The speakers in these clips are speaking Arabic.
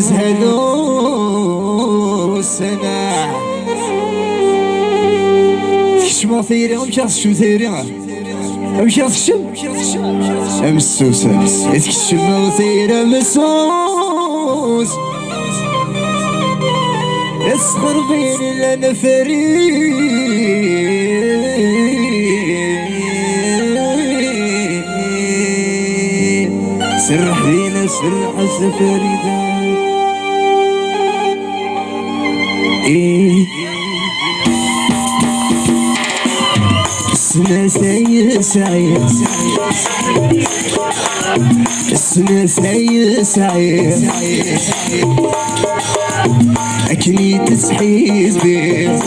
يزهدوا السنة كشما ثيري ومشاس شو ثيري ومشاس شم امسوس اتكشما وثيري مسوس يسخر بيني لنا فريد سرح بينا سرح السفريدة السنة سعيد السنة سعيد أكني تسحيز بيه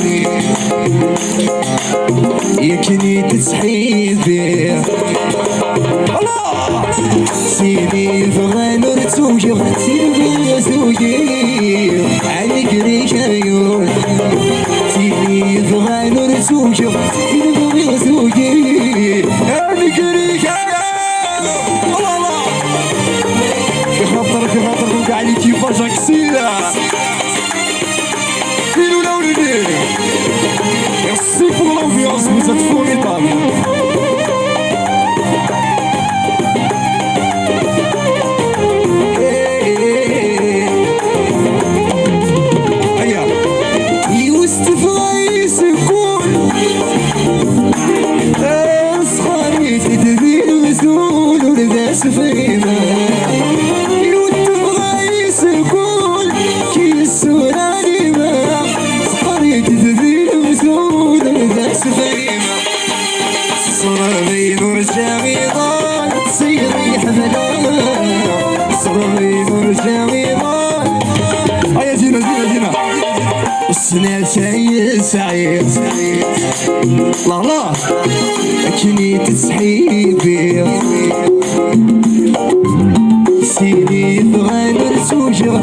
يكني تسحيز بيه سيدي فغان ورتوجه سيدي يسوجي عليك ريش عيون سيدي فغان ورتوجه سيدي يسوجي عليك ريش عيون الله في خاطركم قاع لي كيفاش كسيرة فينو لولدي يصيفوا الأمبيونس وزتفوني طامي سفينة يوتف غايس الكل كي السوراني ما صحريت ذبيل مسود ذا سفينة صربي نور الجميضان سيري حفلان صربي نور الجميضان هيا جينا السنة سعيد لا أكني تسحيبي سيدي فغان رسوجه